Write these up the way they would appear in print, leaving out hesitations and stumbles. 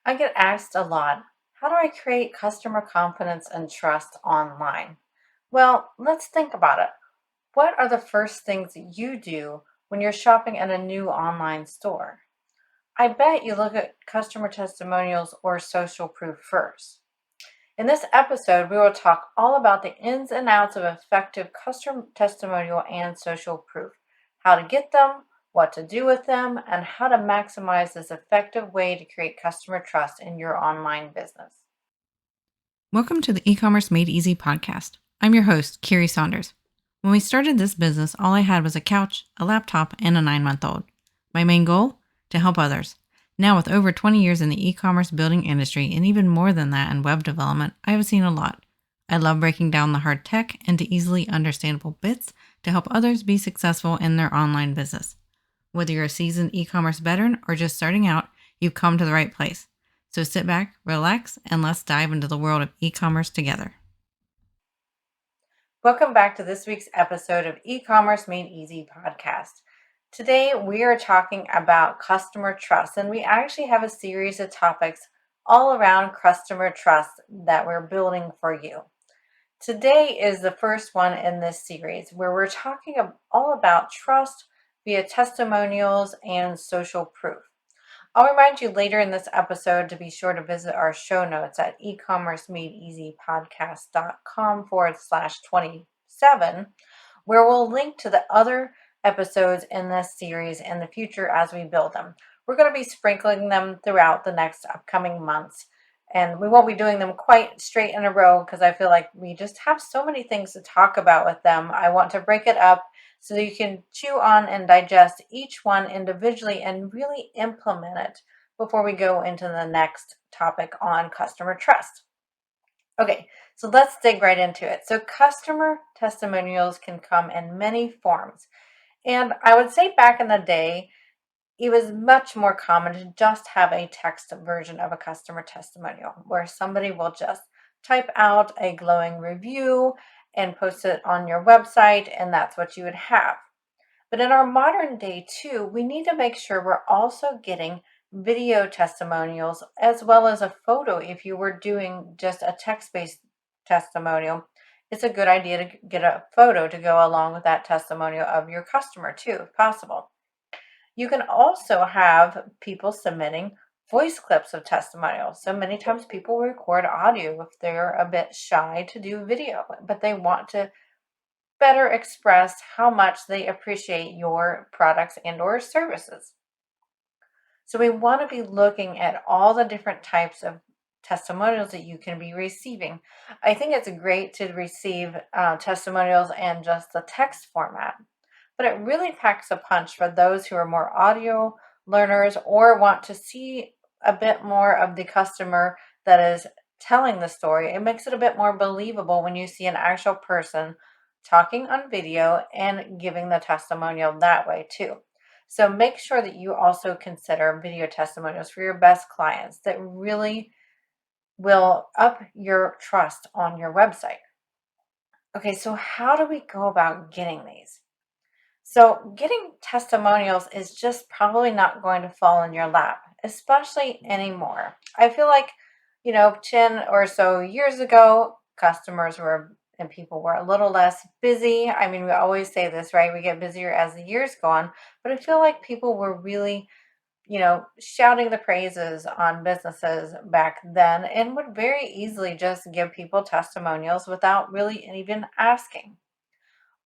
I get asked a lot, how do I create customer confidence and trust online? Well, let's think about it. What are the first things that you do when you're shopping at a new online store? I bet you look at customer testimonials or social proof first. In this episode, we will talk all about the ins and outs of effective customer testimonial and social proof, how to get them, what to do with them, and how to maximize this effective way to create customer trust in your online business. Welcome to the E-commerce Made Easy podcast. I'm your host, Kiri Saunders. When we started this business, all I had was a couch, a laptop, and a 9-month-old. My main goal? To help others. Now, with over 20 years in the e-commerce building industry and even more than that in web development, I have seen a lot. I love breaking down the hard tech into easily understandable bits to help others be successful in their online business. Whether you're a seasoned e-commerce veteran or just starting out, you've come to the right place. So sit back, relax, and let's dive into the world of e-commerce together. Welcome back to this week's episode of E-commerce Made Easy podcast. Today we are talking about customer trust, and we actually have a series of topics all around customer trust that we're building for you. Today is the first one in this series where we're talking all about trust via testimonials and social proof. I'll remind you later in this episode to be sure to visit our show notes at ecommercemadeeasypodcast.com/27, where we'll link to the other episodes in this series in the future as we build them. We're going to be sprinkling them throughout the next upcoming months, and we won't be doing them quite straight in a row because I feel like we just have so many things to talk about with them. I want to break it up so that you can chew on and digest each one individually and really implement it before we go into the next topic on customer trust. Okay, so let's dig right into it. So customer testimonials can come in many forms. And I would say back in the day, it was much more common to just have a text version of a customer testimonial where somebody will just type out a glowing review and post it on your website, and that's what you would have. But in our modern day, too, we need to make sure we're also getting video testimonials as well as a photo. If you were doing just a text-based testimonial, it's a good idea to get a photo to go along with that testimonial of your customer, too, if possible. You can also have people submitting voice clips of testimonials. So many times people record audio if they're a bit shy to do video, but they want to better express how much they appreciate your products and or services. So we want to be looking at all the different types of testimonials that you can be receiving. I think it's great to receive testimonials in just the text format, but it really packs a punch for those who are more audio learners or want to see a bit more of the customer that is telling the story. It makes it a bit more believable when you see an actual person talking on video and giving the testimonial that way too. So make sure that you also consider video testimonials for your best clients that really will up your trust on your website. Okay, so how do we go about getting these? So getting testimonials is just probably not going to fall in your lap, especially anymore. I feel like, 10 or so years ago, customers were and people were a little less busy. I mean, we always say this, right? We get busier as the years go on, but I feel like people were really, shouting the praises on businesses back then and would very easily just give people testimonials without really even asking.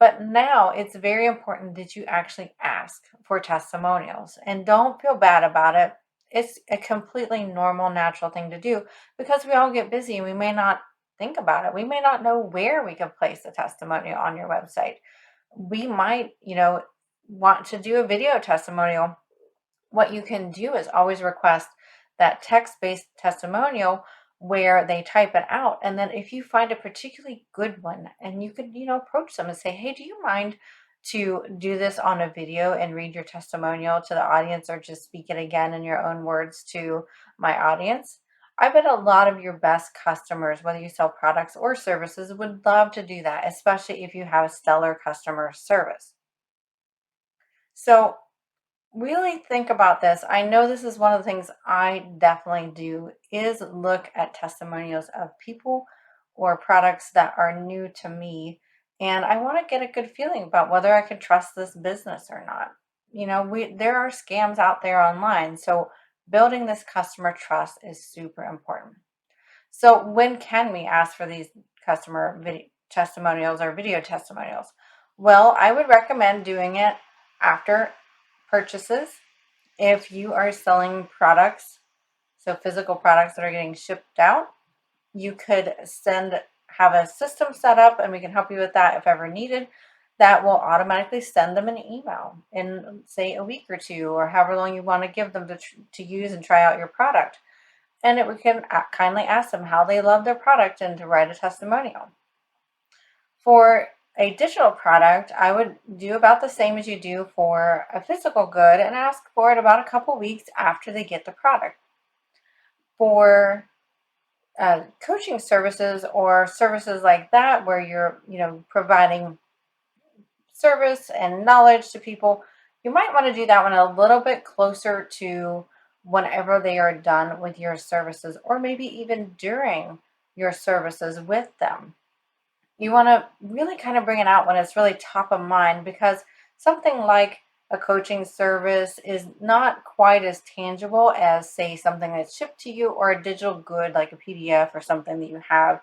But now it's very important that you actually ask for testimonials and don't feel bad about it. It's a completely normal, natural thing to do because we all get busy and we may not think about it. We may not know where we could place a testimonial on your website. We might, want to do a video testimonial. What you can do is always request that text-based testimonial where they type it out. And then if you find a particularly good one and you could, approach them and say, hey, do you mind to do this on a video and read your testimonial to the audience or just speak it again in your own words to my audience? I bet a lot of your best customers, whether you sell products or services, would love to do that, especially if you have a stellar customer service. So really think about this. I know this is one of the things I definitely do is look at testimonials of people or products that are new to me. And I want to get a good feeling about whether I can trust this business or not. There are scams out there online. So building this customer trust is super important. So when can we ask for these customer video testimonials or video testimonials? Well, I would recommend doing it after purchases. If you are selling products, so physical products that are getting shipped out, you could have a system set up, and we can help you with that if ever needed, that will automatically send them an email in, say, a week or two, or however long you want to give them to use and try out your product. And we can kindly ask them how they love their product and to write a testimonial. For a digital product, I would do about the same as you do for a physical good and ask for it about a couple weeks after they get the product. For coaching services or services like that, where you're providing service and knowledge to people, you might want to do that one a little bit closer to whenever they are done with your services, or maybe even during your services with them. You want to really kind of bring it out when it's really top of mind, because something like a coaching service is not quite as tangible as, say, something that's shipped to you, or a digital good like a PDF or something that you have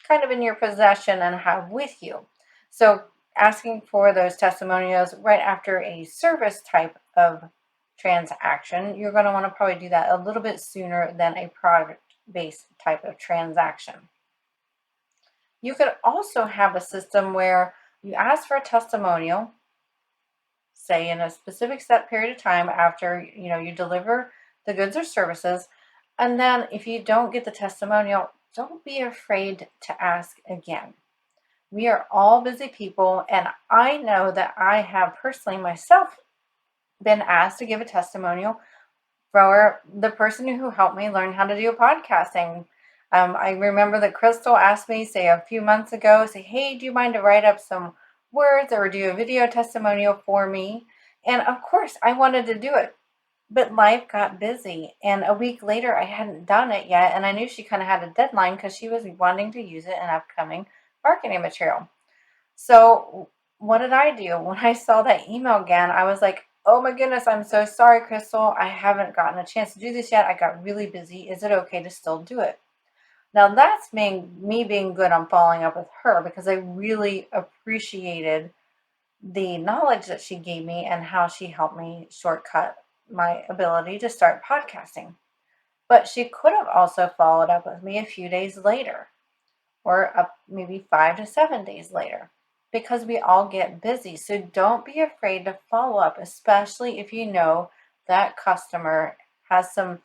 kind of in your possession and have with you. So asking for those testimonials right after a service type of transaction, you're going to want to probably do that a little bit sooner than a product-based type of transaction. You could also have a system where you ask for a testimonial, say in a specific set period of time after you deliver the goods or services, and then if you don't get the testimonial, don't be afraid to ask again. We are all busy people, and I know that I have personally myself been asked to give a testimonial for the person who helped me learn how to do podcasting. I remember that Crystal asked me, say, a few months ago, say, hey, do you mind to write up some words or do a video testimonial for me? And of course, I wanted to do it, but life got busy. And a week later, I hadn't done it yet. And I knew she kind of had a deadline because she was wanting to use it in upcoming marketing material. So what did I do? When I saw that email again, I was like, oh my goodness, I'm so sorry, Crystal. I haven't gotten a chance to do this yet. I got really busy. Is it okay to still do it? Now that's me being good on following up with her, because I really appreciated the knowledge that she gave me and how she helped me shortcut my ability to start podcasting. But she could have also followed up with me a few days later, or up maybe 5 to 7 days later, because we all get busy. So don't be afraid to follow up, especially if you know that customer has some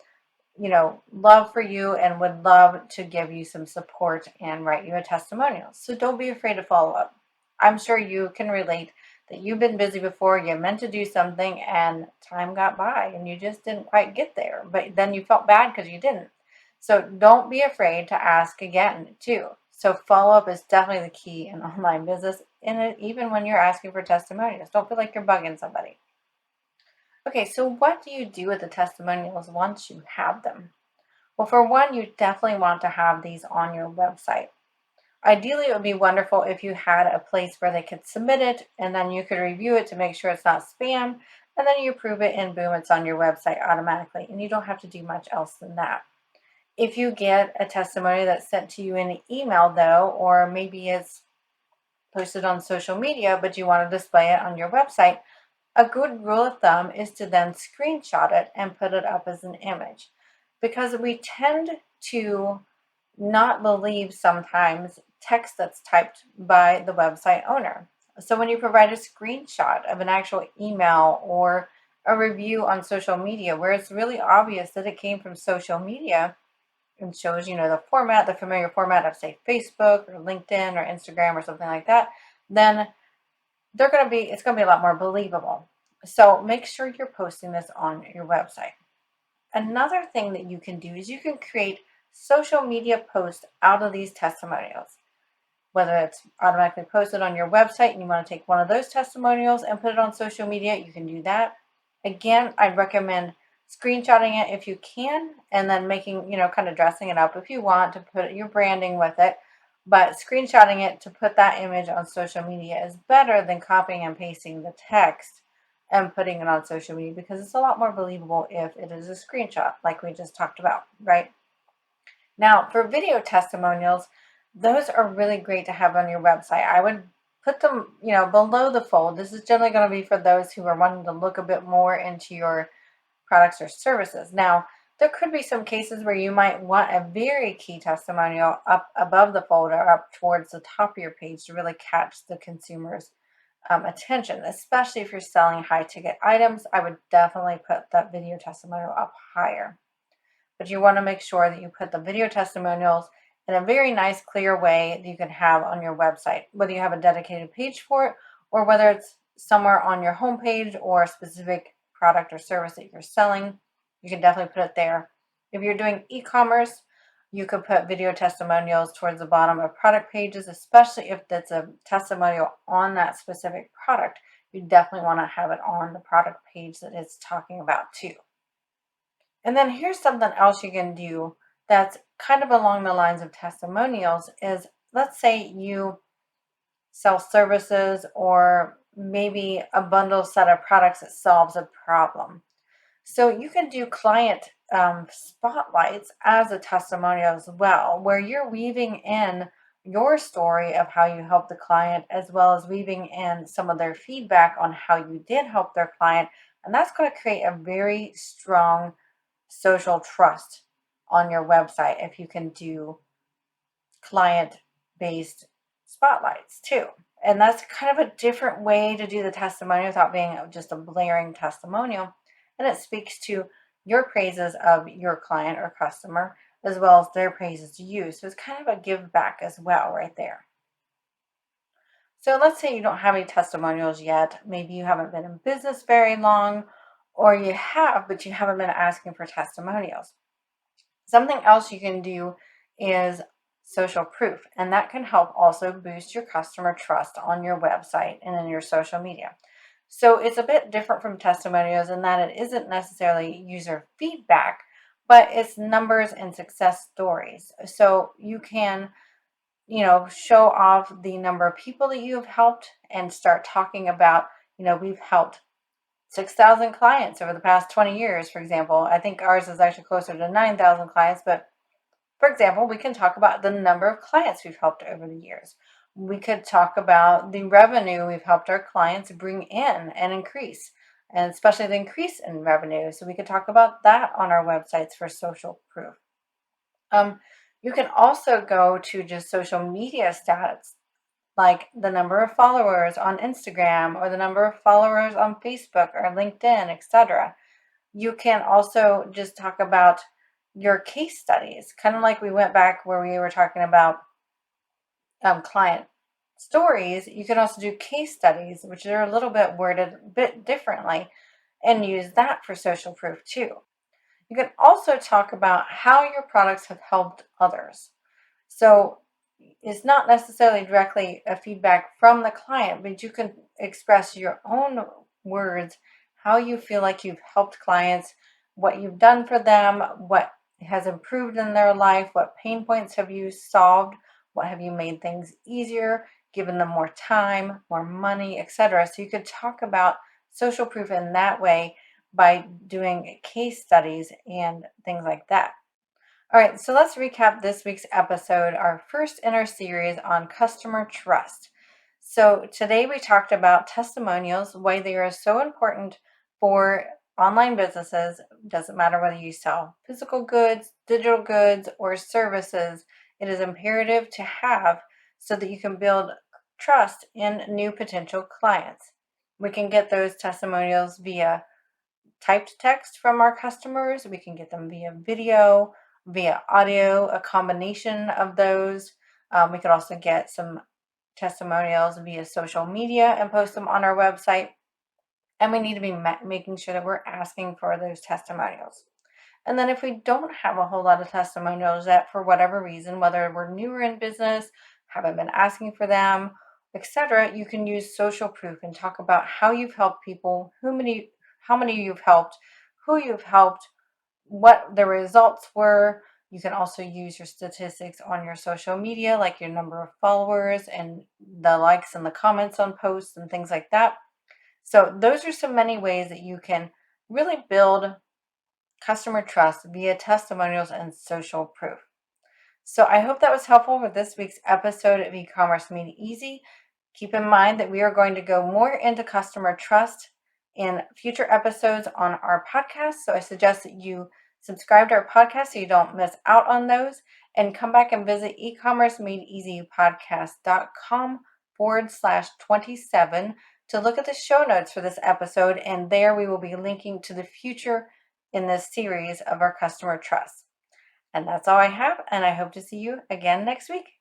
love for you and would love to give you some support and write you a testimonial. So don't be afraid to follow up. I'm sure you can relate that you've been busy before, you meant to do something and time got by and you just didn't quite get there, but then you felt bad because you didn't. So don't be afraid to ask again too. So follow up is definitely the key in online business, and even when you're asking for testimonials, don't feel like you're bugging somebody. Okay, so what do you do with the testimonials once you have them? Well, for one, you definitely want to have these on your website. Ideally, it would be wonderful if you had a place where they could submit it and then you could review it to make sure it's not spam, and then you approve it and boom, it's on your website automatically, and you don't have to do much else than that. If you get a testimony that's sent to you in an email though, or maybe it's posted on social media, but you want to display it on your website, a good rule of thumb is to then screenshot it and put it up as an image, because we tend to not believe sometimes text that's typed by the website owner. So when you provide a screenshot of an actual email or a review on social media where it's really obvious that it came from social media and shows, the format, the familiar format of, say, Facebook or LinkedIn or Instagram or something like that, then it's going to be a lot more believable. So make sure you're posting this on your website. Another thing that you can do is you can create social media posts out of these testimonials. Whether it's automatically posted on your website and you want to take one of those testimonials and put it on social media, you can do that. Again, I'd recommend screenshotting it if you can, and then making, kind of dressing it up if you want to put your branding with it. But screenshotting it to put that image on social media is better than copying and pasting the text and putting it on social media, because it's a lot more believable if it is a screenshot, like we just talked about, right? Now, for video testimonials, those are really great to have on your website. I would put them, below the fold. This is generally going to be for those who are wanting to look a bit more into your products or services. Now, there could be some cases where you might want a very key testimonial up above the fold or up towards the top of your page to really catch the consumer's attention, especially if you're selling high ticket items. I would definitely put that video testimonial up higher. But you want to make sure that you put the video testimonials in a very nice, clear way that you can have on your website, whether you have a dedicated page for it or whether it's somewhere on your homepage or a specific product or service that you're selling. You can definitely put it there. If you're doing e-commerce, you could put video testimonials towards the bottom of product pages, especially if that's a testimonial on that specific product. You definitely want to have it on the product page that it's talking about too. And then here's something else you can do that's kind of along the lines of testimonials is, let's say you sell services or maybe a bundle set of products that solves a problem. So you can do client spotlights as a testimonial as well, where you're weaving in your story of how you helped the client, as well as weaving in some of their feedback on how you did help their client. And that's going to create a very strong social trust on your website if you can do client based spotlights too. And that's kind of a different way to do the testimonial without being just a blaring testimonial. And it speaks to your praises of your client or customer as well as their praises to you. So it's kind of a give back as well, right there. So let's say you don't have any testimonials yet. Maybe you haven't been in business very long, or you have, but you haven't been asking for testimonials. Something else you can do is social proof, and that can help also boost your customer trust on your website and in your social media. So it's a bit different from testimonials in that it isn't necessarily user feedback, but it's numbers and success stories. So you can, show off the number of people that you have helped and start talking about, we've helped 6,000 clients over the past 20 years, for example. I think ours is actually closer to 9,000 clients, but for example, we can talk about the number of clients we've helped over the years. We could talk about the revenue we've helped our clients bring in and increase, and especially the increase in revenue. So we could talk about that on our websites for social proof. You can also go to just social media stats, like the number of followers on Instagram or the number of followers on Facebook or LinkedIn, etc. You can also just talk about your case studies, kind of like we went back where we were talking about client stories. You can also do case studies, which are a little bit worded a bit differently, and use that for social proof too. You can also talk about how your products have helped others. So it's not necessarily directly a feedback from the client, but you can express your own words, how you feel like you've helped clients, what you've done for them, what has improved in their life, what pain points have you solved, what have you made things easier, given them more time, more money, etc. So you could talk about social proof in that way by doing case studies and things like that. All right, so let's recap this week's episode, our first in our series on customer trust. So today we talked about testimonials, why they are so important for online businesses. Doesn't matter whether you sell physical goods, digital goods, or services. It is imperative to have so that you can build trust in new potential clients. We can get those testimonials via typed text from our customers. We can get them via video, via audio, a combination of those. We could also get some testimonials via social media and post them on our website. And we need to be making sure that we're asking for those testimonials. And then if we don't have a whole lot of testimonials that for whatever reason, whether we're newer in business, haven't been asking for them, etc., you can use social proof and talk about how you've helped people, how many you've helped, who you've helped, what the results were. You can also use your statistics on your social media, like your number of followers and the likes and the comments on posts and things like that. So those are so many ways that you can really build customer trust via testimonials and social proof. So I hope that was helpful for this week's episode of E-commerce Made Easy. Keep in mind that we are going to go more into customer trust in future episodes on our podcast. So I suggest that you subscribe to our podcast so you don't miss out on those, and come back and visit ecommercemadeeasypodcast.com/27 to look at the show notes for this episode. And there we will be linking to the future in this series of our customer trust. And that's all I have, and I hope to see you again next week.